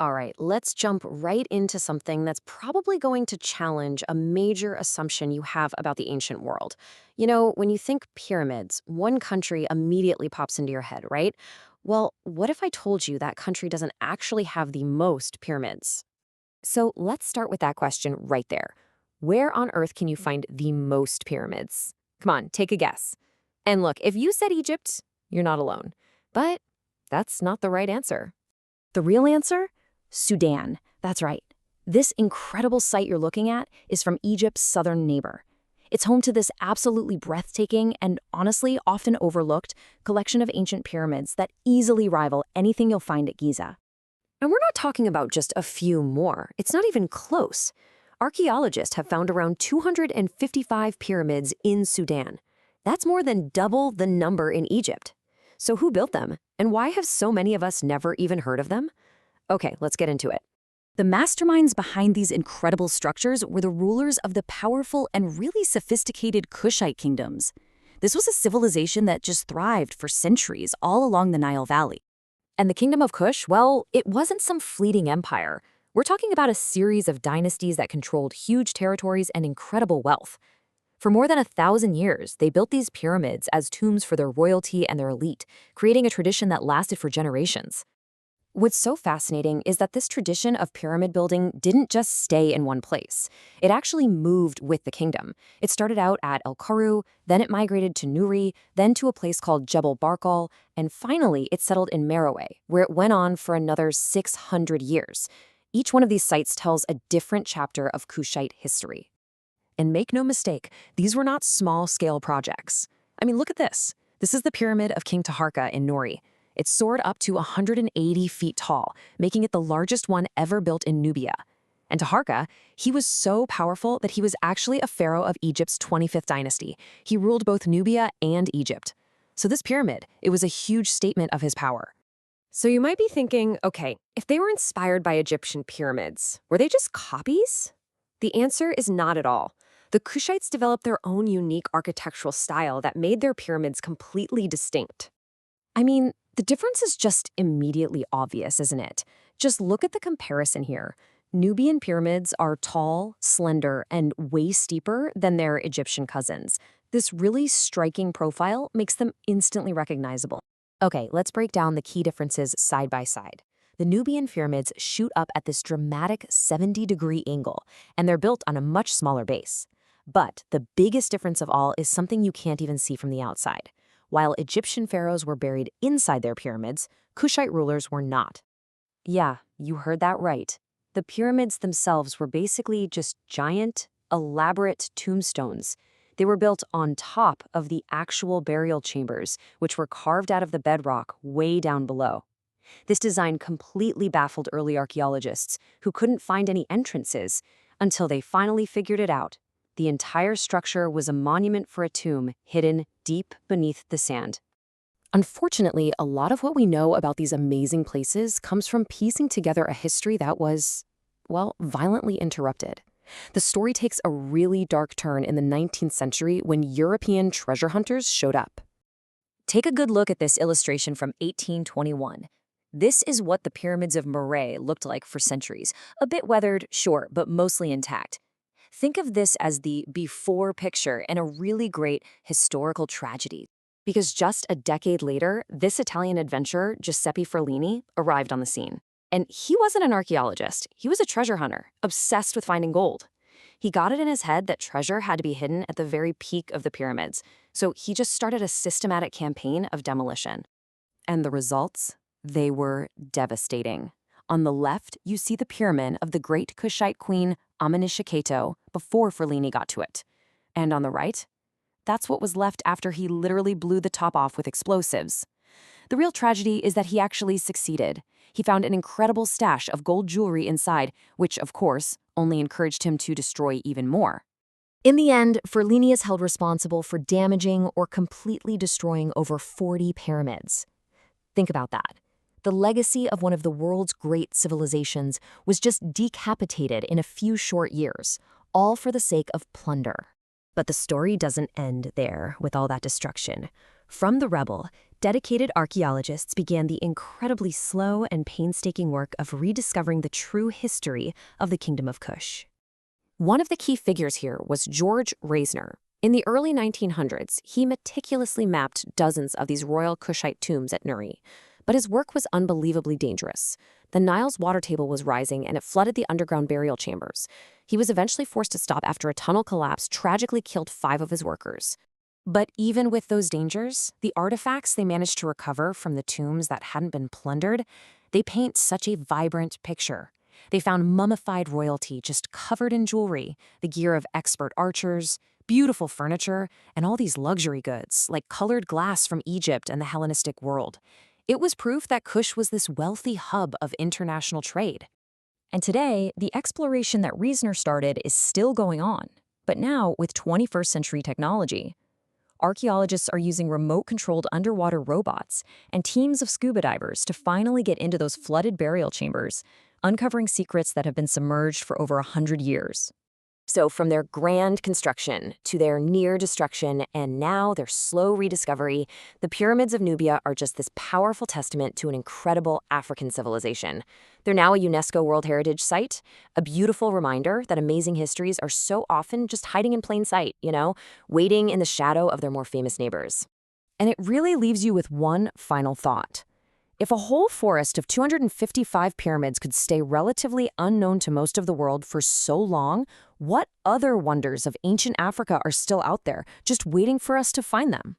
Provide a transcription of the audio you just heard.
All right, let's jump right into something that's probably going to challenge a major assumption you have about the ancient world. When you think pyramids, one country immediately pops into your head, right? Well, what if I told you that country doesn't actually have the most pyramids? So let's start with that question right there. Where on earth can you find the most pyramids? Come on, take a guess. And look, if you said Egypt, you're not alone. But that's not the right answer. The real answer? Sudan. That's right. This incredible site you're looking at is from Egypt's southern neighbor. It's home to this absolutely breathtaking and honestly often overlooked collection of ancient pyramids that easily rival anything you'll find at Giza. And we're not talking about just a few more. It's not even close. Archaeologists have found around 255 pyramids in Sudan. That's more than double the number in Egypt. So who built them? And why have so many of us never even heard of them? Okay, let's get into it. The masterminds behind these incredible structures were the rulers of the powerful and really sophisticated Kushite Kingdoms. This was a civilization that just thrived for centuries all along the Nile Valley. And the Kingdom of Kush, well, it wasn't some fleeting empire. We're talking about a series of dynasties that controlled huge territories and incredible wealth. For more than 1,000 years, they built these pyramids as tombs for their royalty and their elite, creating a tradition that lasted for generations. What's so fascinating is that this tradition of pyramid building didn't just stay in one place. It actually moved with the kingdom. It started out at El Karu, then it migrated to Nuri, then to a place called Jebel Barkal, and finally it settled in Meroë, where it went on for another 600 years. Each one of these sites tells a different chapter of Kushite history. And make no mistake, these were not small-scale projects. I mean, look at this. This is the pyramid of King Taharqa in Nuri. It soared up to 180 feet tall, making it the largest one ever built in Nubia. And Taharqa, he was so powerful that he was actually a pharaoh of Egypt's 25th dynasty. He ruled both Nubia and Egypt. So this pyramid, it was a huge statement of his power. So you might be thinking, okay, if they were inspired by Egyptian pyramids, were they just copies? The answer is not at all. The Kushites developed their own unique architectural style that made their pyramids completely distinct. I mean, the difference is just immediately obvious, isn't it? Just look at the comparison here. Nubian pyramids are tall, slender, and way steeper than their Egyptian cousins. This really striking profile makes them instantly recognizable. Okay, let's break down the key differences side by side. The Nubian pyramids shoot up at this dramatic 70-degree angle, and they're built on a much smaller base. But the biggest difference of all is something you can't even see from the outside. While Egyptian pharaohs were buried inside their pyramids, Kushite rulers were not. Yeah, you heard that right. The pyramids themselves were basically just giant, elaborate tombstones. They were built on top of the actual burial chambers, which were carved out of the bedrock way down below. This design completely baffled early archaeologists, who couldn't find any entrances, until they finally figured it out. The entire structure was a monument for a tomb hidden deep beneath the sand. Unfortunately, a lot of what we know about these amazing places comes from piecing together a history that was, well, violently interrupted. The story takes a really dark turn in the 19th century when European treasure hunters showed up. Take a good look at this illustration from 1821. This is what the pyramids of Meroë looked like for centuries. A bit weathered, sure, but mostly intact. Think of this as the before picture and a really great historical tragedy. Because just a decade later, this Italian adventurer, Giuseppe Ferlini, arrived on the scene. And he wasn't an archaeologist. He was a treasure hunter, obsessed with finding gold. He got it in his head that treasure had to be hidden at the very peak of the pyramids. So he just started a systematic campaign of demolition. And the results? They were devastating. On the left, you see the pyramid of the great Kushite queen Amenishiketo before Ferlini got to it. And on the right, that's what was left after he literally blew the top off with explosives. The real tragedy is that he actually succeeded. He found an incredible stash of gold jewelry inside, which, of course, only encouraged him to destroy even more. In the end, Ferlini is held responsible for damaging or completely destroying over 40 pyramids. Think about that. The legacy of one of the world's great civilizations was just decapitated in a few short years, all for the sake of plunder. But the story doesn't end there with all that destruction. From the rubble, dedicated archaeologists began the incredibly slow and painstaking work of rediscovering the true history of the Kingdom of Kush. One of the key figures here was George Reisner. In the early 1900s, he meticulously mapped dozens of these royal Kushite tombs at Nuri. But his work was unbelievably dangerous. The Nile's water table was rising and it flooded the underground burial chambers. He was eventually forced to stop after a tunnel collapse tragically killed 5 of his workers. But even with those dangers, the artifacts they managed to recover from the tombs that hadn't been plundered, they paint such a vibrant picture. They found mummified royalty just covered in jewelry, the gear of expert archers, beautiful furniture, and all these luxury goods, like colored glass from Egypt and the Hellenistic world. It was proof that Kush was this wealthy hub of international trade. And today, the exploration that Reisner started is still going on, but now with 21st century technology. Archaeologists are using remote-controlled underwater robots and teams of scuba divers to finally get into those flooded burial chambers, uncovering secrets that have been submerged for over 100 years. So from their grand construction to their near destruction and now their slow rediscovery, the pyramids of Nubia are just this powerful testament to an incredible African civilization. They're now a UNESCO World Heritage Site, a beautiful reminder that amazing histories are so often just hiding in plain sight, waiting in the shadow of their more famous neighbors. And it really leaves you with one final thought. If a whole forest of 255 pyramids could stay relatively unknown to most of the world for so long, what other wonders of ancient Africa are still out there, just waiting for us to find them?